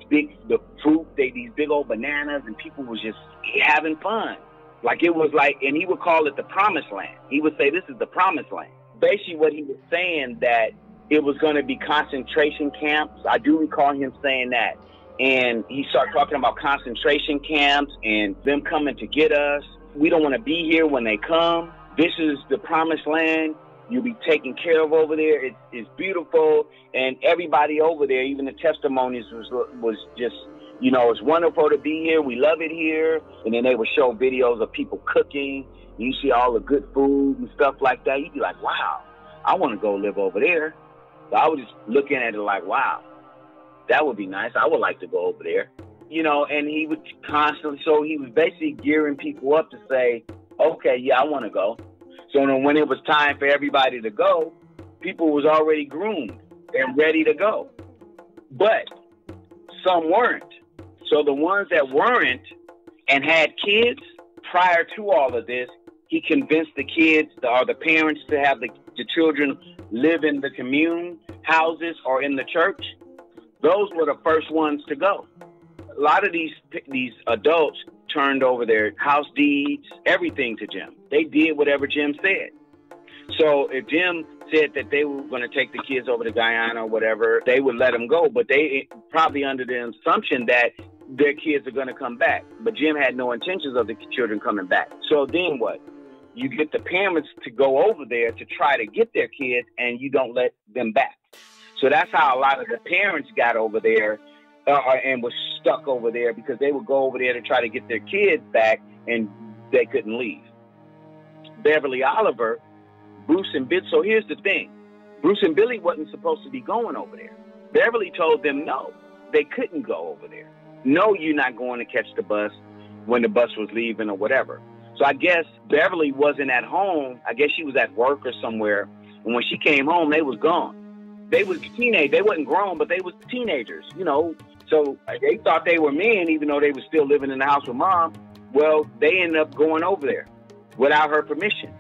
fruit, these big old bananas, and people was just having fun. Like it was like, and he would call it the promised land. He would say, this is the promised land. Basically what he was saying, that it was going to be concentration camps. I do recall him saying that. And he started talking about concentration camps and them coming to get us. We don't want to be here when they come. This is the promised land. You'll be taken care of over there. It's beautiful. And everybody over there, even the testimonies was just, you know, it's wonderful to be here. We love it here. And then they would show videos of people cooking. You see all the good food and stuff like that. You'd be like, wow, I want to go live over there. So I was just looking at it like, wow, that would be nice. I would like to go over there. You know, and he would constantly, so he was basically gearing people up to say, okay, yeah, I want to go. So then when it was time for everybody to go, people was already groomed and ready to go. But some weren't. So the ones that weren't and had kids prior to all of this, he convinced the kids or the parents to have the children live in the commune houses or in the church. Those were the first ones to go. A lot of these adults turned over their house deeds, everything to Jim. They did whatever Jim said. So if Jim said that they were going to take the kids over to Guyana or whatever, they would let them go. But they probably under the assumption that their kids are going to come back. But Jim had no intentions of the children coming back. So then what? You get the parents to go over there to try to get their kids, and you don't let them back. So that's how a lot of the parents got over there and was stuck over there, because they would go over there to try to get their kids back, and they couldn't leave. Beverly Oliver, Bruce and Billy. So here's the thing. Bruce and Billy wasn't supposed to be going over there. Beverly told them no, they couldn't go over there. No, you're not going to catch the bus when the bus was leaving or whatever. So I guess Beverly wasn't at home. I guess she was at work or somewhere. And when she came home, they was gone. They was teenage. They wasn't grown, but they was teenagers, you know. So they thought they were men, even though they were still living in the house with mom. Well, they ended up going over there without her permission.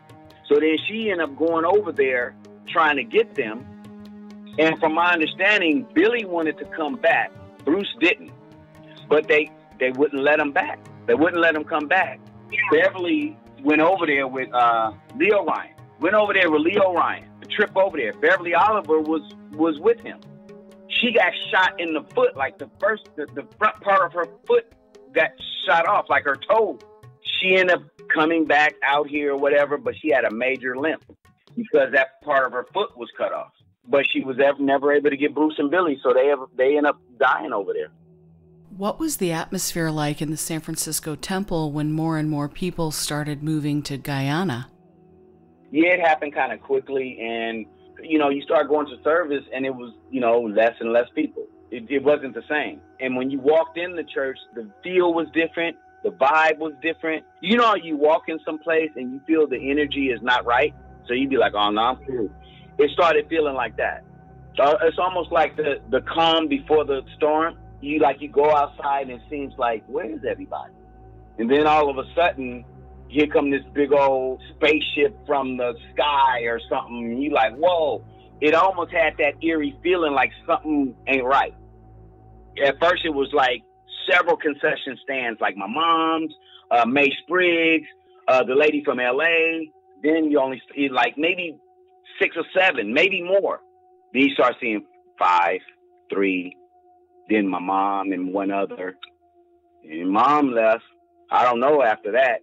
So then she ended up going over there trying to get them. And from my understanding, Billy wanted to come back. Bruce didn't. But they wouldn't let him back. They wouldn't let him come back. Beverly went over there with Leo Ryan. Went over there with Leo Ryan. The trip over there. Beverly Oliver was with him. She got shot in the foot, like the front part of her foot got shot off, like her toe. She ended up coming back out here or whatever, but she had a major limp because that part of her foot was cut off. But she was never able to get Bruce and Billy, so they end up dying over there. What was the atmosphere like in the San Francisco temple when more and more people started moving to Guyana? Yeah, it happened kind of quickly, and you know, you start going to service, and it was, you know, less and less people. It wasn't the same. And when you walked in the church, the feel was different, the vibe was different. You know, you walk in some place and you feel the energy is not right, so you'd be like, oh no, I'm cool. It started feeling like that. It's almost like the calm before the storm. You go outside and it seems like, where is everybody? And then all of a sudden, here come this big old spaceship from the sky or something. And you like, whoa. It almost had that eerie feeling like something ain't right. At first it was like several concession stands, like my mom's, May Spriggs, The lady from LA, then you only see like maybe 6 or 7, maybe more. Then you start seeing 5, 3, then my mom and one other. And mom left. I don't know after that.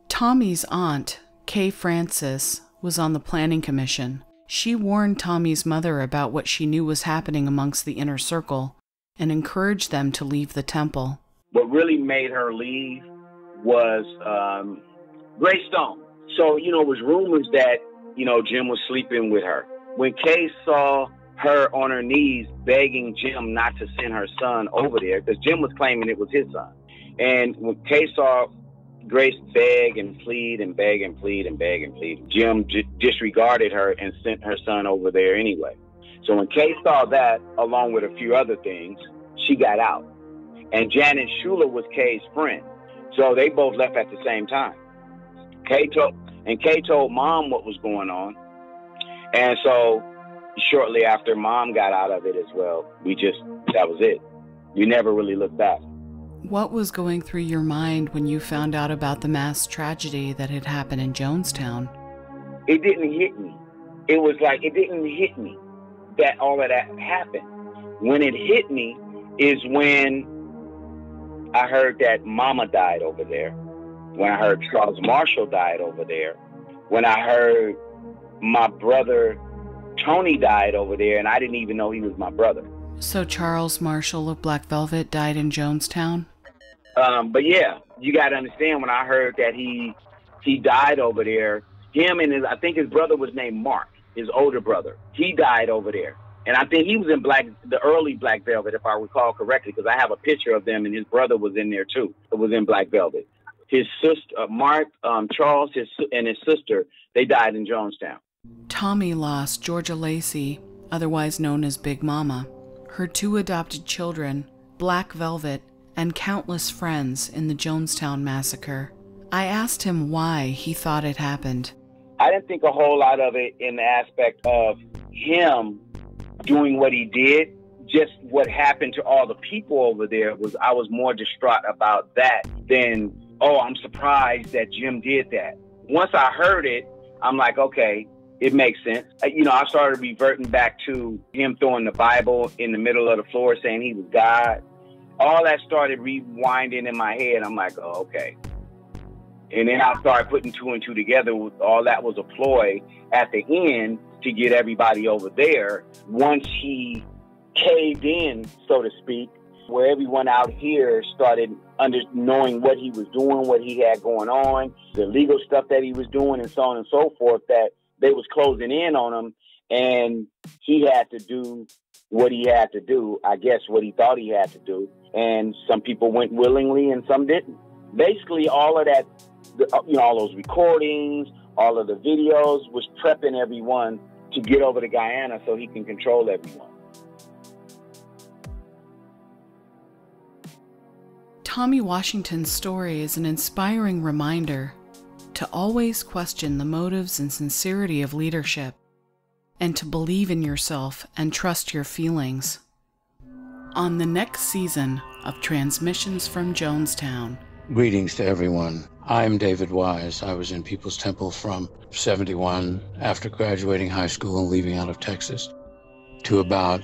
Tommy's aunt, Kay Francis, was on the planning commission. She warned Tommy's mother about what she knew was happening amongst the inner circle and encouraged them to leave the temple. What really made her leave was Greystone. So, it was rumors that, Jim was sleeping with her. When Kay saw her on her knees begging Jim not to send her son over there, because Jim was claiming it was his son. And when Kay saw Grace beg and plead and beg and plead and beg and plead, Jim disregarded her and sent her son over there anyway. So when Kay saw that, along with a few other things, she got out. And Janet Schuler was Kay's friend. So they both left at the same time. Kay told mom what was going on. And so shortly after mom got out of it as well, that was it. We never really looked back. What was going through your mind when you found out about the mass tragedy that had happened in Jonestown? It didn't hit me. It was like, it didn't hit me that all of that happened. When it hit me is when I heard that mama died over there. When I heard Charles Marshall died over there. When I heard my brother Tony died over there, and I didn't even know he was my brother. So Charles Marshall of Black Velvet died in Jonestown? But yeah, you got to understand, when I heard that he died over there, him and I think his brother was named Mark, his older brother. He died over there. And I think he was in the early Black Velvet, if I recall correctly, because I have a picture of them, and his brother was in there too. It was in Black Velvet. His sister, Mark, Charles, and his sister, they died in Jonestown. Tommy lost Georgia Lacey, otherwise known as Big Mama, her 2 adopted children, Black Velvet, and countless friends in the Jonestown massacre. I asked him why he thought it happened. I didn't think a whole lot of it in the aspect of him doing what he did. Just what happened to all the people over there I was more distraught about that than, oh, I'm surprised that Jim did that. Once I heard it, I'm like, okay, it makes sense. I started reverting back to him throwing the Bible in the middle of the floor saying he was God. All that started rewinding in my head. I'm like, oh, okay. And then I started putting 2 and 2 together. All that was a ploy at the end to get everybody over there. Once he caved in, so to speak, where everyone out here started knowing what he was doing, what he had going on, the legal stuff that he was doing, and so on and so forth, that they was closing in on him, and he had to do what he had to do, I guess what he thought he had to do. And some people went willingly and some didn't. Basically, all of that, all those recordings, all of the videos was prepping everyone to get over to Guyana so he can control everyone. Tommy Washington's story is an inspiring reminder to always question the motives and sincerity of leadership, and to believe in yourself and trust your feelings. On the next season of Transmissions from Jonestown. Greetings to everyone. I'm David Wise. I was in People's Temple from 71 after graduating high school and leaving out of Texas to about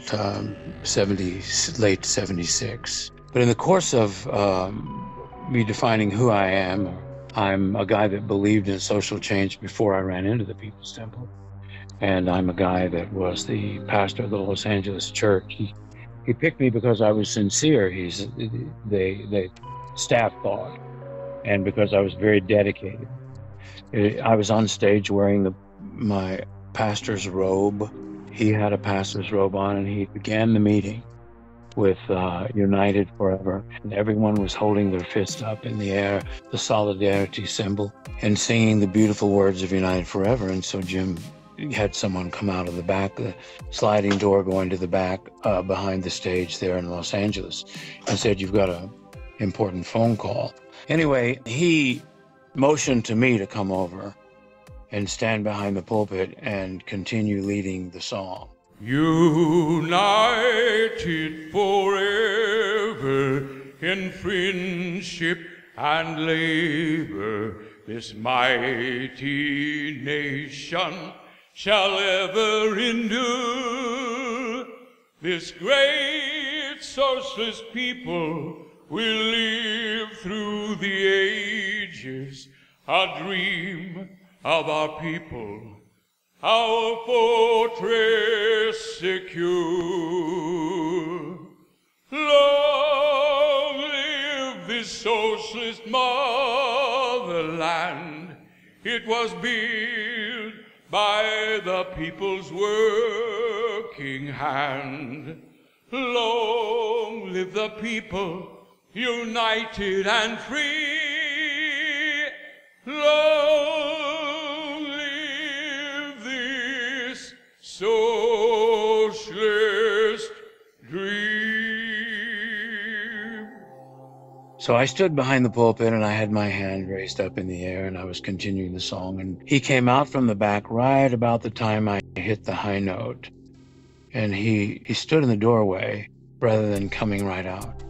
late 76. But in the course of me defining who I am, I'm a guy that believed in social change before I ran into the People's Temple. And I'm a guy that was the pastor of the Los Angeles church. He picked me because I was sincere, the staff thought, and because I was very dedicated. I was on stage wearing my pastor's robe. He had a pastor's robe on, and he began the meeting with United Forever. And everyone was holding their fist up in the air, the solidarity symbol, and singing the beautiful words of United Forever. And so Jim had someone come out of the back, the sliding door going to the back behind the stage there in Los Angeles, and said, "You've got an important phone call." Anyway, he motioned to me to come over and stand behind the pulpit and continue leading the song. United forever in friendship and labor, this mighty nation shall ever endure. This great socialist people will live through the ages, a dream of our people, our fortress secure. Long live this socialist motherland. It was built by the people's working hand. Long live the people, united and free. Long live this socialist dream. So I stood behind the pulpit and I had my hand raised up in the air and I was continuing the song, and he came out from the back right about the time I hit the high note. And he stood in the doorway rather than coming right out.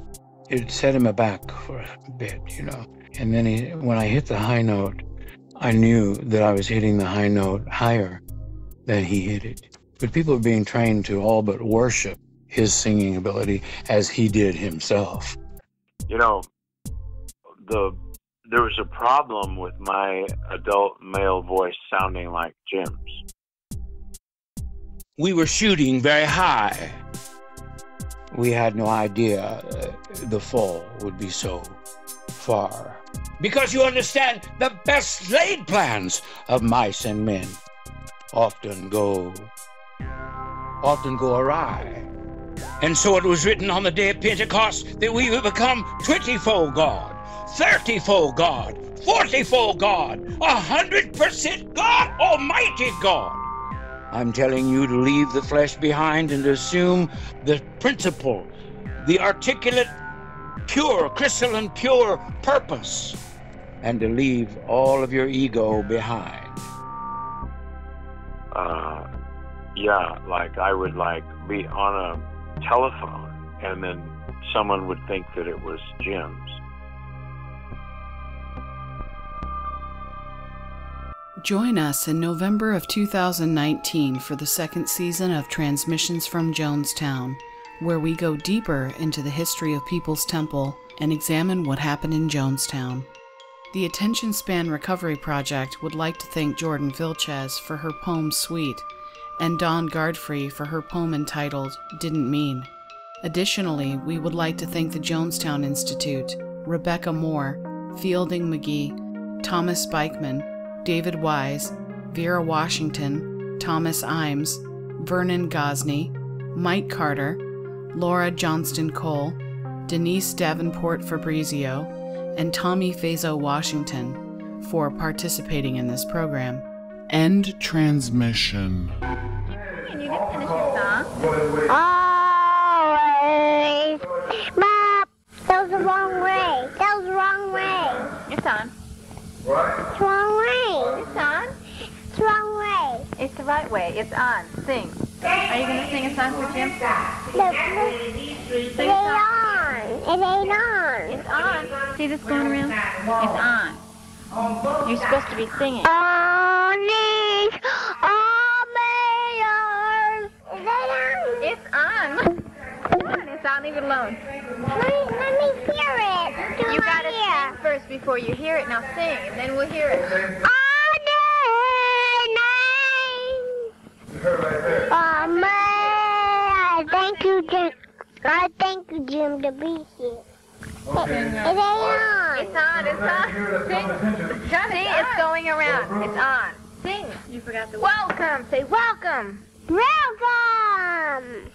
It set him aback for a bit, you know. And then when I hit the high note, I knew that I was hitting the high note higher than he hit it. But people are being trained to all but worship his singing ability as he did himself. You know, there was a problem with my adult male voice sounding like Jim's. We were shooting very high. We had no idea the fall would be so far. Because you understand, the best laid plans of mice and men often go awry. And so it was written on the day of Pentecost that we would become 20-fold God, 30-fold God, 40-fold God, 100% God, Almighty God. I'm telling you to leave the flesh behind and assume the principle, the articulate, pure, crystalline, pure purpose, and to leave all of your ego behind. Yeah, like I would be on a telephone and then someone would think that it was Jim's. Join us in November of 2019 for the second season of Transmissions from Jonestown, where we go deeper into the history of People's Temple and examine what happened in Jonestown. The Attention Span Recovery Project would like to thank Jordan Vilchez for her poem Sweet, and Dawn Gardfrey for her poem entitled Didn't Mean. Additionally, we would like to thank the Jonestown Institute, Rebecca Moore, Fielding McGehee, Thomas Beikman, David Wise, Vera Washington, Thomas Imes, Vernon Gosney, Mike Carter, Laura Johnston Kohl, Denise Davenport Fabrizio, and Tommy Fazo Washington for participating in this program. End transmission. And you didn't finish your song. Always. Bob, that was the wrong way. That was the wrong way. It's on. What? It's the wrong way. It's on. It's the wrong way. It's the right way. It's on. Sing. Are you going to sing a song for Jim? Look. It ain't on. It ain't on. It's on. See this going around? It's on. You're supposed to be singing. On these, all mayors. Is it on? It's on. Come on, it's on. Leave it alone. Let me hear it. You got to sing first before you hear it. Now sing, and then we'll hear it. Oh, man. I thank you, Jim. I thank you, Jim, to be here. It ain't on. It's on. It's on. Sing. See, it's going around. It's on. Sing. You forgot the welcome. Say welcome. Welcome.